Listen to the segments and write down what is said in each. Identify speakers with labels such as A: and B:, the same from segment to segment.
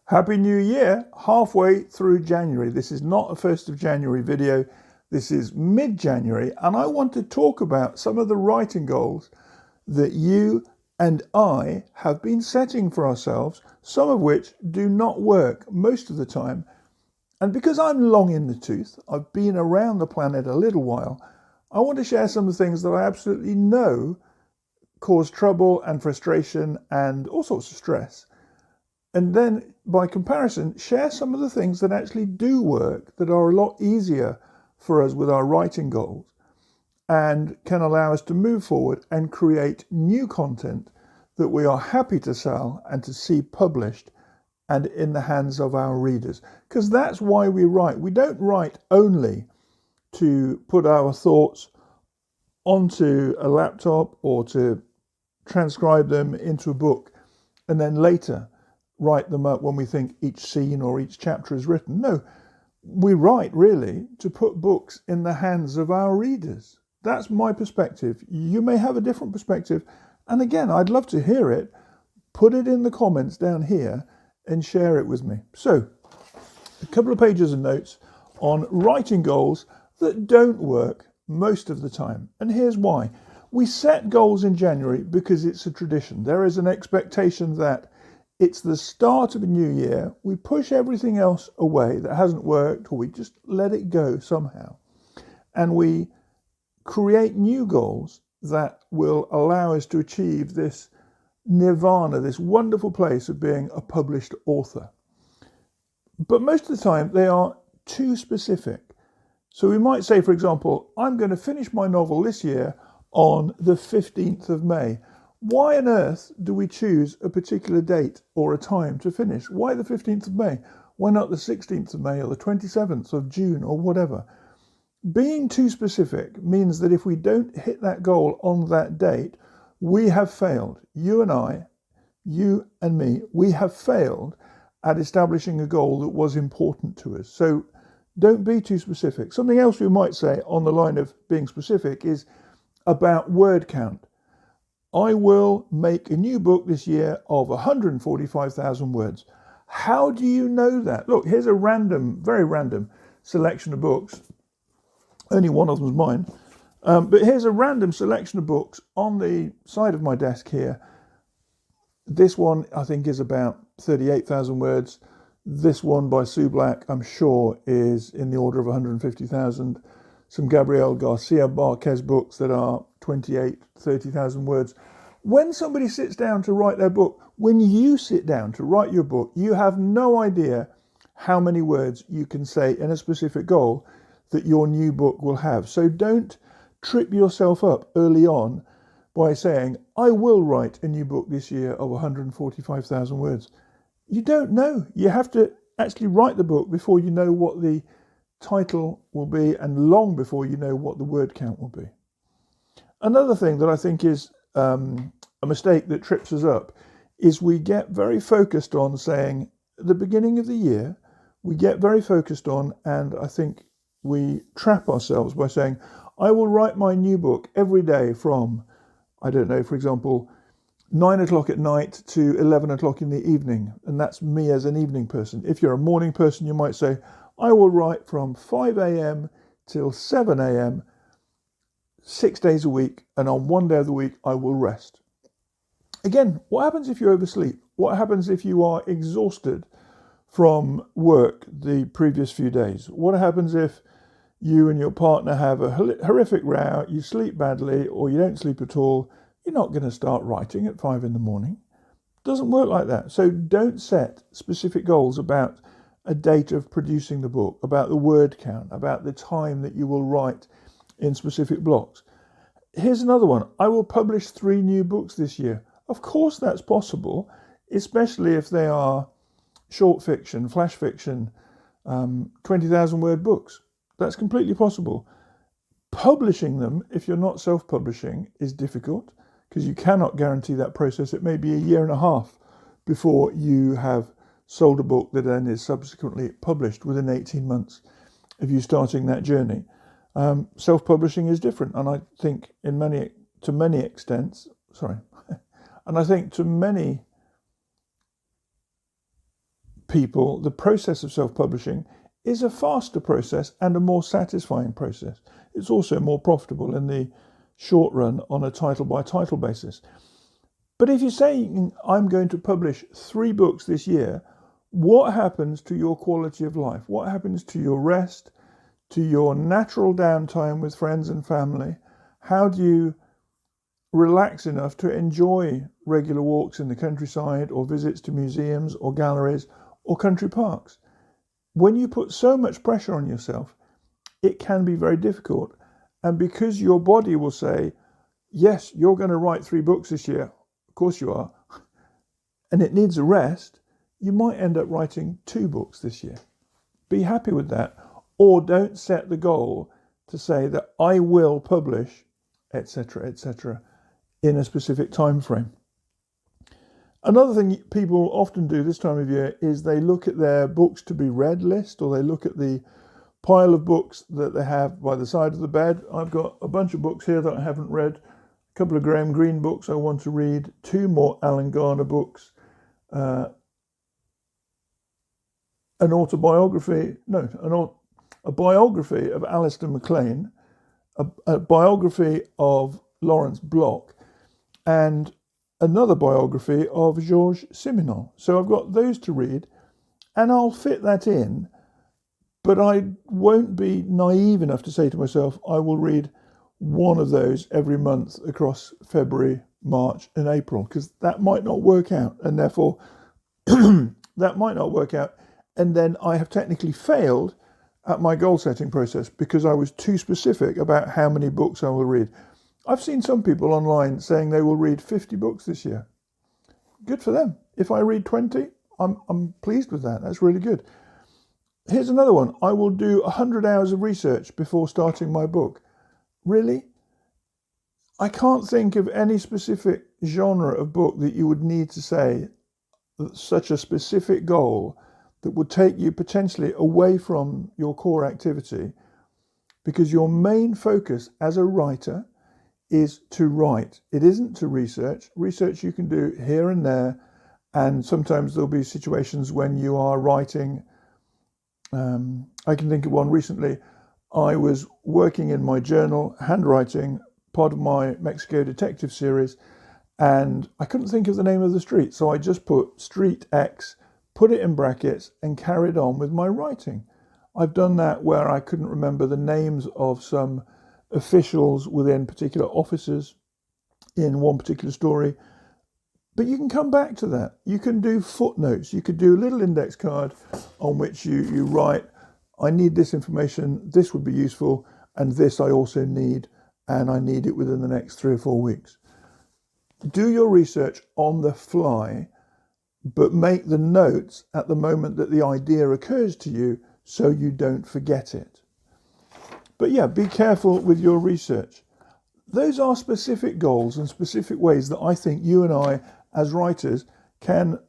A: Happy New Year, halfway through January. This is not a 1st of January video. This is mid-January, and I want to talk about some of the writing goals that you and I have been setting for ourselves, some of which do not work most of the time. And because I'm long in the tooth, I've been around the planet a little while, I want to share some of the things that I absolutely know cause trouble and frustration and all sorts of stress. And then, by comparison, share some of the things that actually do work, that are a lot easier for us with our writing goals, and can allow us to move forward and create new content that we are happy to sell and to see published and in the hands of our readers. Because that's why we write. We don't write only to put our thoughts onto a laptop or to transcribe them into a book and then later write them up when we think each scene or each chapter is written. No, we write really to put books in the hands of our readers. That's my perspective. You may have a different perspective. And again, I'd love to hear it. Put it in the comments down here and share it with me. So, a couple of pages of notes on writing goals that don't work most of the time. And here's why. We set goals in January because it's a tradition. There is an expectation that it's the start of a new year. We push everything else away that hasn't worked, or we just let it go somehow. And we create new goals that will allow us to achieve this nirvana, this wonderful place of being a published author. But most of the time, they are too specific. So we might say, for example, I'm going to finish my novel this year on the 15th of May. Why on earth do we choose a particular date or a time to finish? Why the 15th of May? Why not the 16th of May or the 27th of June or whatever? Being too specific means that if we don't hit that goal on that date, we have failed. You and I, you and me, we have failed at establishing a goal that was important to us. So don't be too specific. Something else we might say on the line of being specific is about word count. I will make a new book this year of 145,000 words. How do you know that? Look, here's a random, very random selection of books. Only one of them is mine. But here's a random selection of books on the side of my desk here. This one, I think, is about 38,000 words. This one by Sue Black, I'm sure, is in the order of 150,000. Some Gabriel Garcia Marquez books that are 28, 30,000 words. When somebody sits down to write their book, when you sit down to write your book, you have no idea how many words you can say in a specific goal that your new book will have. So don't trip yourself up early on by saying, I will write a new book this year of 145,000 words. You don't know. You have to actually write the book before you know what the title will be, and long before you know what the word count will be. Another thing that I think is a mistake that trips us up is we get very focused on saying at the beginning of the year, we get very focused on, and I think we trap ourselves by saying, I will write my new book every day from, I don't know, for example, 9 o'clock at night to 11 o'clock in the evening. And that's me as an evening person. If you're a morning person, you might say, I will write from 5 a.m. till 7 a.m. 6 days a week, and on one day of the week, I will rest. Again, what happens if you oversleep? What happens if you are exhausted from work the previous few days? What happens if you and your partner have a horrific row, you sleep badly, or you don't sleep at all? You're not going to start writing at 5 in the morning. It doesn't work like that. So don't set specific goals about a date of producing the book, about the word count, about the time that you will write in specific blocks. Here's another one. I will publish 3 new books this year. Of course that's possible, especially if they are short fiction, flash fiction, 20,000 word books. That's completely possible. Publishing them, if you're not self-publishing, is difficult because you cannot guarantee that process. It may be a year and a half before you have sold a book that then is subsequently published within 18 months of you starting that journey. Self-publishing is different, and I think to many extents, and I think to many people, the process of self-publishing is a faster process and a more satisfying process. It's also more profitable in the short run on a title by title basis. But if you're saying, I'm going to publish 3 books this year, what happens to your quality of life? What happens to your rest, to your natural downtime with friends and family? How do you relax enough to enjoy regular walks in the countryside or visits to museums or galleries or country parks? When you put so much pressure on yourself, it can be very difficult. And because your body will say, yes, you're going to write 3 books this year, of course you are, and it needs a rest, you might end up writing 2 books this year. Be happy with that. Or don't set the goal to say that I will publish, etc., in a specific time frame. Another thing people often do this time of year is they look at their books to be read list, or they look at the pile of books that they have by the side of the bed. I've got a bunch of books here that I haven't read, a couple of Graham Greene books I want to read, 2 more Alan Garner books, a biography of Alistair MacLean, a biography of Lawrence Bloch, and another biography of Georges Simenon. So I've got those to read, and I'll fit that in, but I won't be naive enough to say to myself, I will read one of those every month across February, March, and April, because that might not work out, and therefore that might not work out, and then I have technically failed at my goal setting process because I was too specific about how many books I will read. I've seen some people online saying they will read 50 books this year. Good for them. If I read 20, I'm pleased with that. That's really good. Here's another one. I will do 100 hours of research before starting my book. Really? I can't think of any specific genre of book that you would need to say such a specific goal that would take you potentially away from your core activity, because your main focus as a writer is to write. It isn't to research. Research you can do here and there, and sometimes there'll be situations when you are writing. I can think of one recently. I was working in my journal, handwriting part of my Mexico detective series, and I couldn't think of the name of the street, so I just put Street X, put it in brackets, and carried on with my writing. I've done that where I couldn't remember the names of some officials within particular offices in one particular story, but you can come back to that. You can do footnotes. You could do a little index card on which you write, I need this information, this would be useful, and this I also need, and I need it within the next 3 or 4 weeks. Do your research on the fly, but make the notes at the moment that the idea occurs to you so you don't forget it. But yeah, be careful with your research. Those are specific goals and specific ways that I think you and I, as writers, can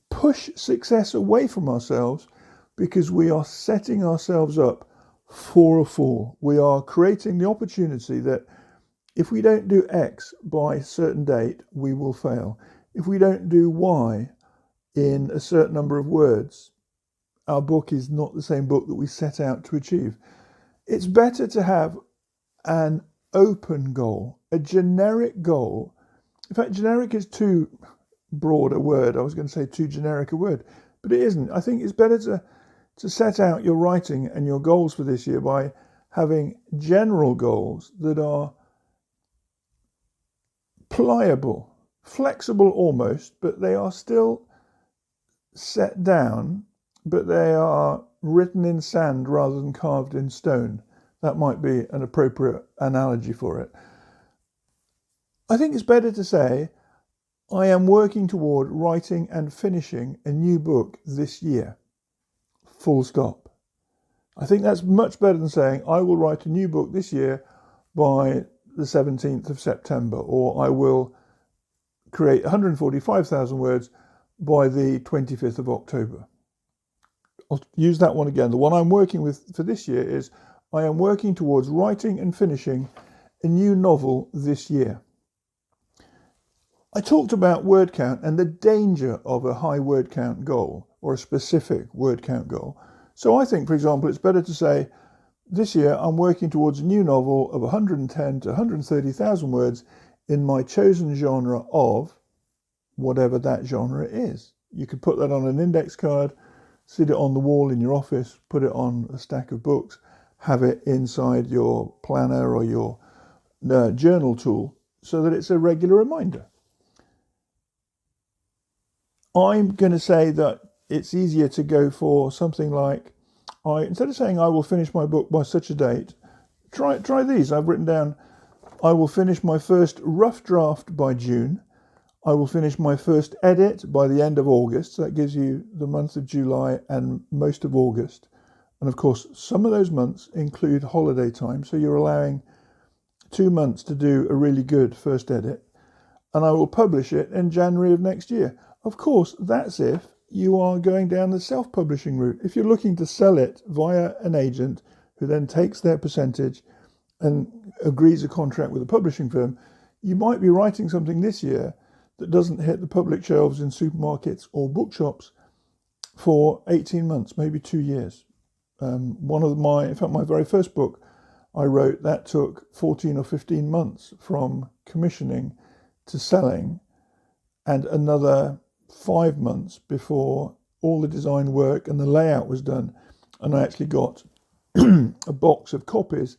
A: push success away from ourselves, because we are setting ourselves up for a fall. We are creating the opportunity that if we don't do X by a certain date, we will fail. If we don't do Y in a certain number of words, our book is not the same book that we set out to achieve. It's better to have an open goal, a generic goal. In fact, generic is too broad a word. I was going to say too generic a word, but it isn't. I think it's better to set out your writing and your goals for this year by having general goals that are pliable, flexible almost, but they are still set down, but they are written in sand rather than carved in stone. That might be an appropriate analogy for it. I think it's better to say, I am working toward writing and finishing a new book this year. Full stop. I think that's much better than saying, I will write a new book this year by the 17th of September, or I will create 145,000 words by the 25th of October. I'll use that one again. The one I'm working with for this year is, I am working towards writing and finishing a new novel this year. I talked about word count and the danger of a high word count goal or a specific word count goal. So I think, for example, it's better to say, this year I'm working towards a new novel of 110 to 130,000 words in my chosen genre of whatever that genre is. You could put that on an index card, sit it on the wall in your office, put it on a stack of books, have it inside your planner or your journal tool so that it's a regular reminder. I'm going to say that it's easier to go for something like, instead of saying I will finish my book by such a date, try these. I've written down, I will finish my first rough draft by June. I will finish my first edit by the end of August. So that gives you the month of July and most of August. And of course, some of those months include holiday time. So you're allowing 2 months to do a really good first edit. And I will publish it in January of next year. Of course, that's if you are going down the self-publishing route. If you're looking to sell it via an agent who then takes their percentage and agrees a contract with a publishing firm, you might be writing something this year that doesn't hit the public shelves in supermarkets or bookshops for 18 months, maybe 2 years. My very first book I wrote, that took 14 or 15 months from commissioning to selling, and another 5 months before all the design work and the layout was done. And I actually got a box of copies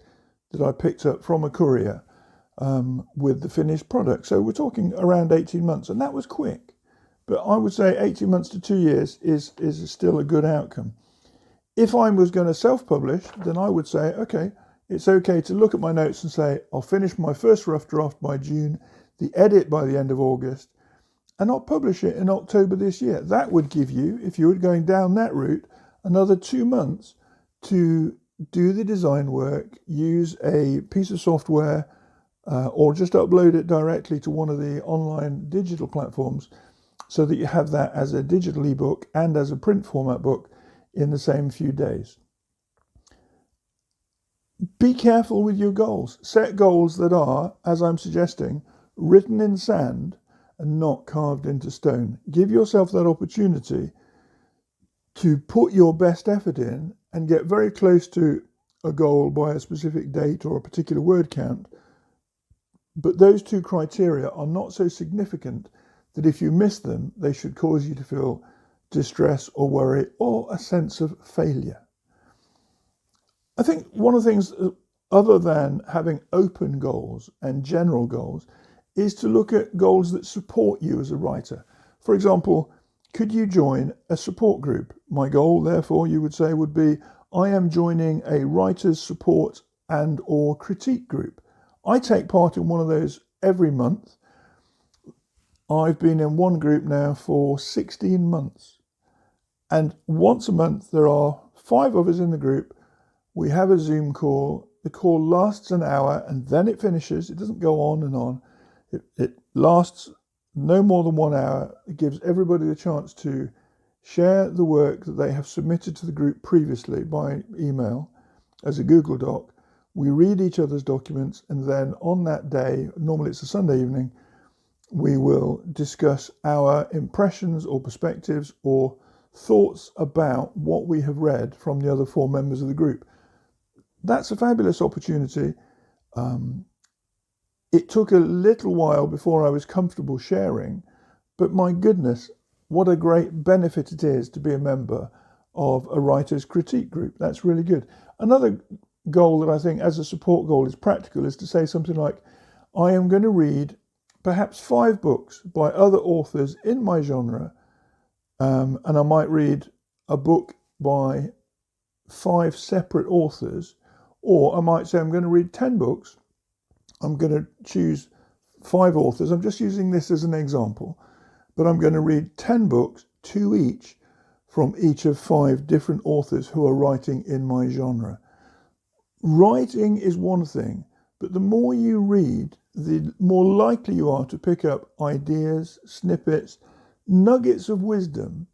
A: that I picked up from a courier with the finished product. So we're talking around 18 months, and that was quick. But I would say 18 months to 2 years is still a good outcome. If I was going to self-publish, then I would say, okay, it's okay to look at my notes and say, I'll finish my first rough draft by June, the edit by the end of August, and I'll publish it in October this year. That would give you, if you were going down that route, another 2 months to do the design work, use a piece of software, or just upload it directly to one of the online digital platforms so that you have that as a digital ebook and as a print format book in the same few days. Be careful with your goals. Set goals that are, as I'm suggesting, written in sand and not carved into stone. Give yourself that opportunity to put your best effort in and get very close to a goal by a specific date or a particular word count. But those two criteria are not so significant that if you miss them, they should cause you to feel distress or worry or a sense of failure. I think one of the things, other than having open goals and general goals, is to look at goals that support you as a writer. For example, could you join a support group? My goal, therefore, you would say, would be, I am joining a writer's support and or critique group. I take part in one of those every month. I've been in one group now for 16 months. And once a month, there are 5 of us in the group. We have a Zoom call. The call lasts an hour and then it finishes. It doesn't go on and on. It lasts no more than 1 hour. It gives everybody the chance to share the work that they have submitted to the group previously by email as a Google Doc. We read each other's documents, and then on that day, normally it's a Sunday evening, we will discuss our impressions or perspectives or thoughts about what we have read from the other 4 members of the group. That's a fabulous opportunity. It took a little while before I was comfortable sharing, but my goodness, what a great benefit it is to be a member of a writer's critique group. That's really good. Another goal that I think as a support goal is practical is to say something like, I am going to read perhaps 5 books by other authors in my genre, and I might read a book by 5 separate authors, or I might say I'm going to read 10 books. I'm going to choose 5 authors. I'm just using this as an example, but I'm going to read 10 books, 2 each, from each of 5 different authors who are writing in my genre. Writing is one thing, but the more you read, the more likely you are to pick up ideas, snippets, nuggets of wisdom.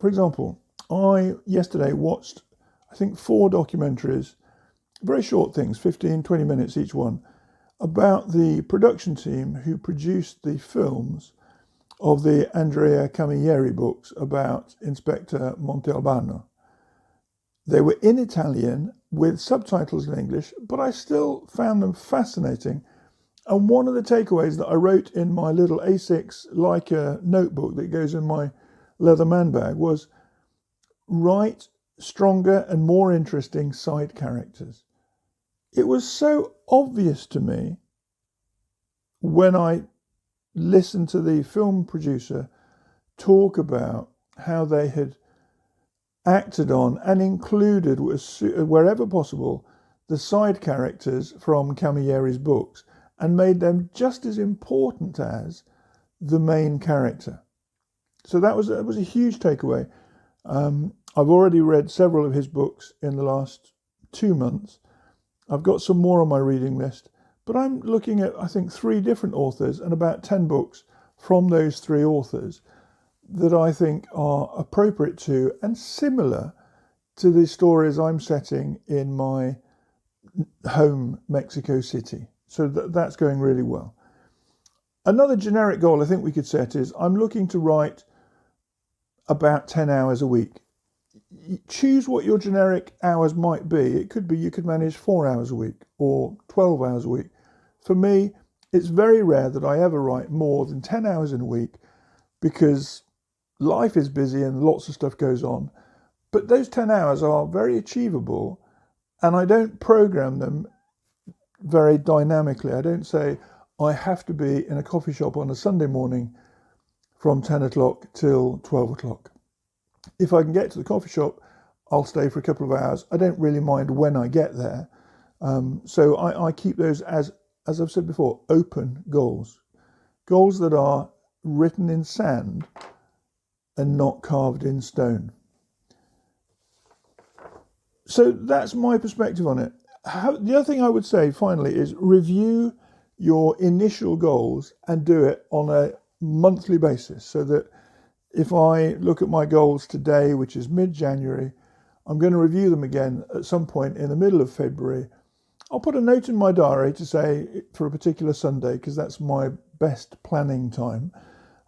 A: For example, I yesterday watched, I think, 4 documentaries, very short things, 15, 20 minutes each one, about the production team who produced the films of the Andrea Camilleri books about Inspector Montalbano. They were in Italian with subtitles in English, but I still found them fascinating. And one of the takeaways that I wrote in my little A6 Leica notebook that goes in my leather man bag was write stronger and more interesting side characters. It was so obvious to me when I listened to the film producer talk about how they had acted on and included, wherever possible, the side characters from Camilleri's books and made them just as important as the main character. So that was a huge takeaway. I've already read several of his books in the last 2 months. I've got some more on my reading list, but I'm looking at, I think, 3 different authors and about 10 books from those 3 authors that I think are appropriate to and similar to the stories I'm setting in my home, Mexico City. So that's going really well. Another generic goal I think we could set is I'm looking to write about 10 hours a week. Choose what your generic hours might be. It could be you could manage 4 hours a week or 12 hours a week. For me, it's very rare that I ever write more than 10 hours in a week because life is busy and lots of stuff goes on. But those 10 hours are very achievable, and I don't program them very dynamically. I don't say I have to be in a coffee shop on a Sunday morning from 10 o'clock till 12 o'clock. If I can get to the coffee shop, I'll stay for a couple of hours. I don't really mind when I get there. So I keep those, as I've said before, open goals. Goals that are written in sand and not carved in stone. So that's my perspective on it. The other thing I would say finally is review your initial goals and do it on a monthly basis, so that if I look at my goals today, which is mid-January, I'm going to review them again at some point in the middle of February. I'll put a note in my diary to say for a particular Sunday, because that's my best planning time.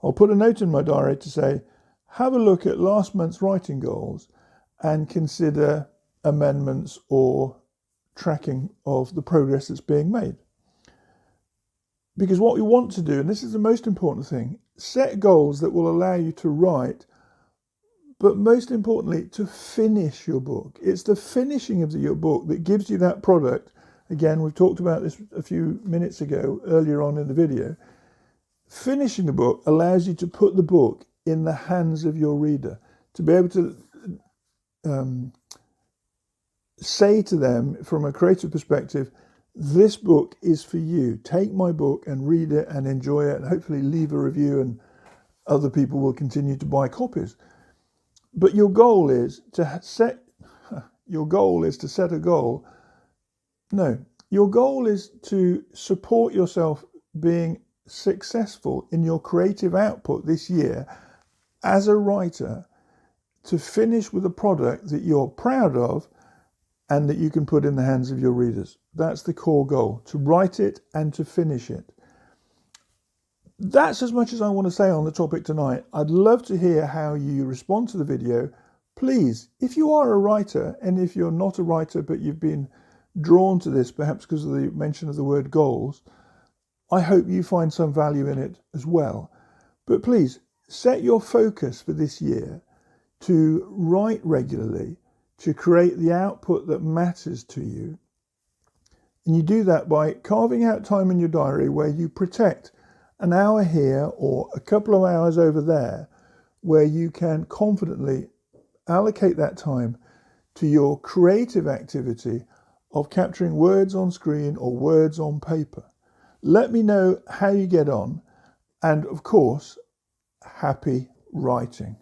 A: I'll put a note in my diary to say, have a look at last month's writing goals and consider amendments or tracking of the progress that's being made. Because what we want to do, and this is the most important thing, set goals that will allow you to write, but most importantly, to finish your book. It's the finishing of your book that gives you that product. Again, we've talked about this a few minutes ago, earlier on in the video. Finishing the book allows you to put the book in the hands of your reader, to be able to say to them from a creative perspective, this book is for you. Take my book and read it and enjoy it and hopefully leave a review, and other people will continue to buy copies. But your goal is to set a goal. No, your goal is to support yourself being successful in your creative output this year as a writer, to finish with a product that you're proud of and that you can put in the hands of your readers. That's the core goal, to write it and to finish it. That's as much as I want to say on the topic tonight. I'd love to hear how you respond to the video. Please, if you are a writer, and if you're not a writer but you've been drawn to this, perhaps because of the mention of the word goals, I hope you find some value in it as well. But please, set your focus for this year to write regularly, to create the output that matters to you. And you do that by carving out time in your diary where you protect an hour here or a couple of hours over there, where you can confidently allocate that time to your creative activity of capturing words on screen or words on paper. Let me know how you get on, and of course, happy writing.